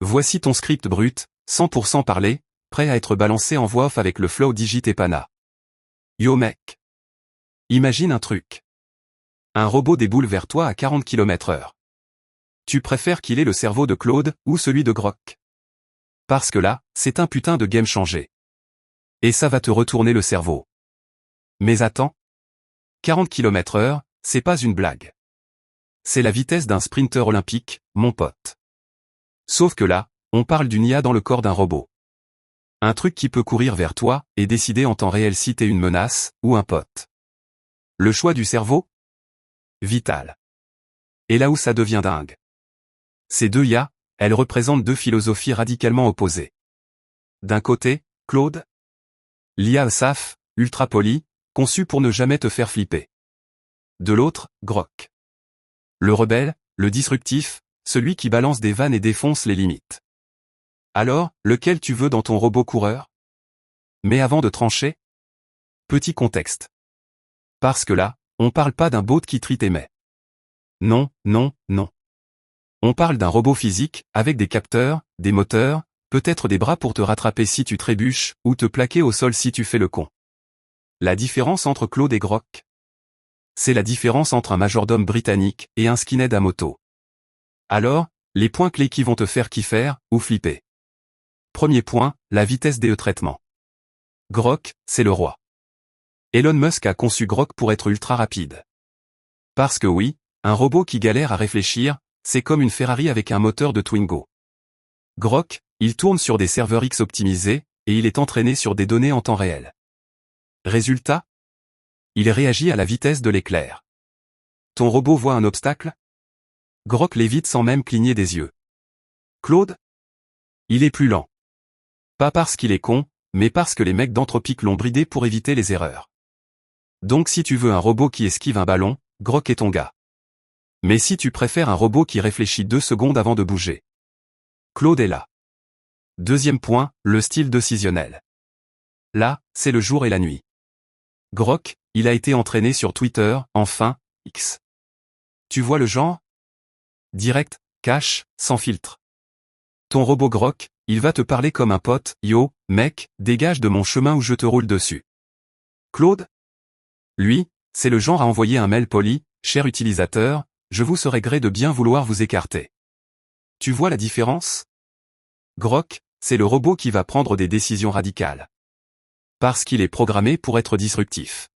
Voici ton script brut, 100% parlé, prêt à être balancé en voix off avec le flow Digit et Pana. Yo mec. Imagine un truc. Un robot déboule vers toi à 40 km/h. Tu préfères qu'il ait le cerveau de Claude ou celui de Grok? Parce que là, c'est un putain de game changé. Et ça va te retourner le cerveau. Mais attends. 40 km/h, c'est pas une blague. C'est la vitesse d'un sprinter olympique, mon pote. Sauf que là, on parle d'une IA dans le corps d'un robot. Un truc qui peut courir vers toi et décider en temps réel si t'es une menace ou un pote. Le choix du cerveau? Vital. Et là où ça devient dingue. Ces deux IA, elles représentent deux philosophies radicalement opposées. D'un côté, Claude. L'IA SAF, ultra poli, conçue pour ne jamais te faire flipper. De l'autre, Grok. Le rebelle, le disruptif, celui qui balance des vannes et défonce les limites. Alors, lequel tu veux dans ton robot coureur? Mais avant de trancher, petit contexte. Parce que là, on parle pas d'un bot qui trie tes mets. Non, non, non. On parle d'un robot physique, avec des capteurs, des moteurs, peut-être des bras pour te rattraper si tu trébuches, ou te plaquer au sol si tu fais le con. La différence entre Claude et Grok? C'est la différence entre un majordome britannique et un skinhead à moto. Alors, les points clés qui vont te faire kiffer, ou flipper. Premier point, la vitesse des traitements. Grok, c'est le roi. Elon Musk a conçu Grok pour être ultra rapide. Parce que oui, un robot qui galère à réfléchir, c'est comme une Ferrari avec un moteur de Twingo. Grok, il tourne sur des serveurs X optimisés, et il est entraîné sur des données en temps réel. Résultat? Il réagit à la vitesse de l'éclair. Ton robot voit un obstacle? Grok l'évite sans même cligner des yeux. Claude? Il est plus lent. Pas parce qu'il est con, mais parce que les mecs d'Anthropic l'ont bridé pour éviter les erreurs. Donc si tu veux un robot qui esquive un ballon, Grok est ton gars. Mais si tu préfères un robot qui réfléchit 2 secondes avant de bouger, Claude est là. Deuxième point, le style décisionnel. Là, c'est le jour et la nuit. Grok, il a été entraîné sur Twitter, enfin, X. Tu vois le genre? Direct, cash, sans filtre. Ton robot Grok, il va te parler comme un pote, yo, mec, dégage de mon chemin ou je te roule dessus. Claude? Lui, c'est le genre à envoyer un mail poli, cher utilisateur, je vous serai gré de bien vouloir vous écarter. Tu vois la différence? Grok, c'est le robot qui va prendre des décisions radicales. Parce qu'il est programmé pour être disruptif.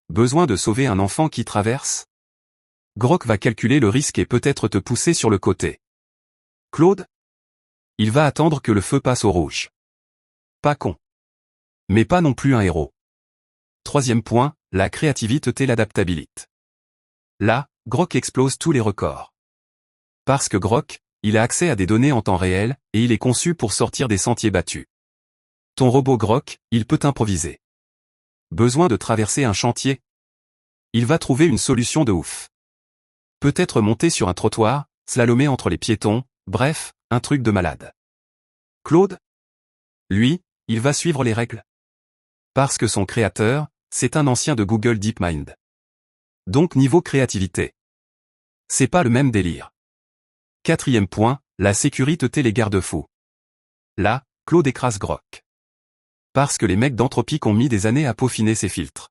Besoin de sauver un enfant qui traverse? Grok va calculer le risque et peut-être te pousser sur le côté. Claude? Il va attendre que le feu passe au rouge. Pas con. Mais pas non plus un héros. Troisième point, la créativité et l'adaptabilité. Là, Grok explose tous les records. Parce que Grok, il a accès à des données en temps réel, et il est conçu pour sortir des sentiers battus. Ton robot Grok, il peut improviser. Besoin de traverser un chantier? Il va trouver une solution de ouf. Peut-être monter sur un trottoir, slalomer entre les piétons, bref, un truc de malade. Claude? Lui, il va suivre les règles. Parce que son créateur, c'est un ancien de Google DeepMind. Donc niveau créativité. C'est pas le même délire. Quatrième point, la sécurité les garde-fous. Là, Claude écrase Grok. Parce que les mecs d'Anthropic ont mis des années à peaufiner ses filtres.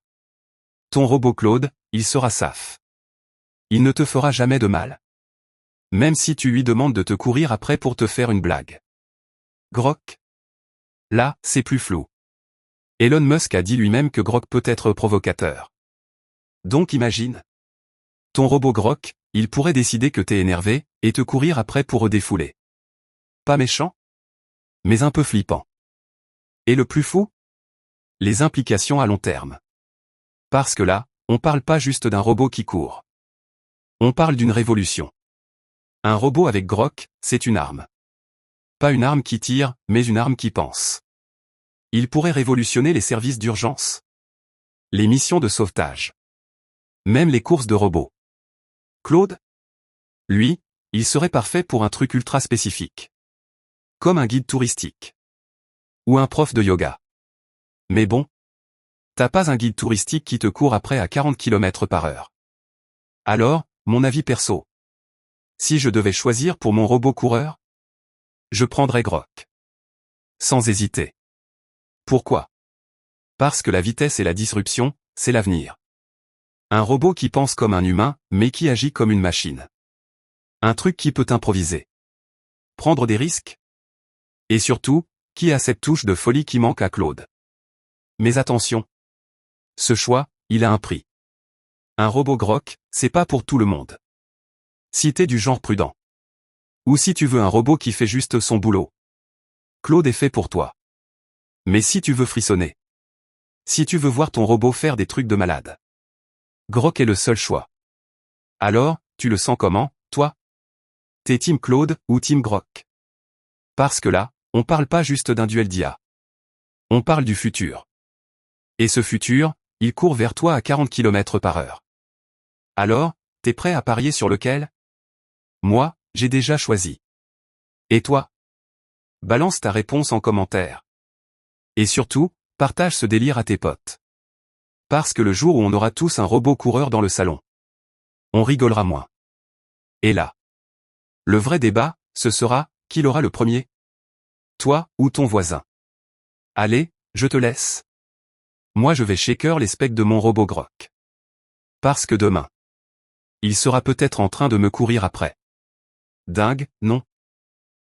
Ton robot Claude, il sera safe. Il ne te fera jamais de mal. Même si tu lui demandes de te courir après pour te faire une blague. Grok? Là, c'est plus flou. Elon Musk a dit lui-même que Grok peut être provocateur. Donc imagine. Ton robot Grok, il pourrait décider que t'es énervé, et te courir après pour redéfouler. Pas méchant? Mais un peu flippant. Et le plus fou? Les implications à long terme. Parce que là, on parle pas juste d'un robot qui court. On parle d'une révolution. Un robot avec Grok, c'est une arme. Pas une arme qui tire, mais une arme qui pense. Il pourrait révolutionner les services d'urgence. Les missions de sauvetage. Même les courses de robots. Claude? Lui, il serait parfait pour un truc ultra spécifique. Comme un guide touristique. Ou un prof de yoga. Mais bon. T'as pas un guide touristique qui te court après à 40 km/h. Alors, mon avis perso. Si je devais choisir pour mon robot coureur? Je prendrais Grok. Sans hésiter. Pourquoi? Parce que la vitesse et la disruption, c'est l'avenir. Un robot qui pense comme un humain, mais qui agit comme une machine. Un truc qui peut improviser. Prendre des risques. Et surtout, qui a cette touche de folie qui manque à Claude. Mais attention. Ce choix, il a un prix. Un robot Grok, c'est pas pour tout le monde. Si t'es du genre prudent. Ou si tu veux un robot qui fait juste son boulot. Claude est fait pour toi. Mais si tu veux frissonner. Si tu veux voir ton robot faire des trucs de malade. Grok est le seul choix. Alors, tu le sens comment, toi? T'es team Claude ou team Grok? Parce que là, on parle pas juste d'un duel d'IA. On parle du futur. Et ce futur, il court vers toi à 40 km/h. Alors, t'es prêt à parier sur lequel? Moi, j'ai déjà choisi. Et toi? Balance ta réponse en commentaire. Et surtout, partage ce délire à tes potes. Parce que le jour où on aura tous un robot coureur dans le salon, on rigolera moins. Et là, le vrai débat, ce sera, qui l'aura le premier? Toi ou ton voisin? Allez, je te laisse. Moi je vais shaker les specs de mon robot Grok. Parce que demain, il sera peut-être en train de me courir après. Dingue, non?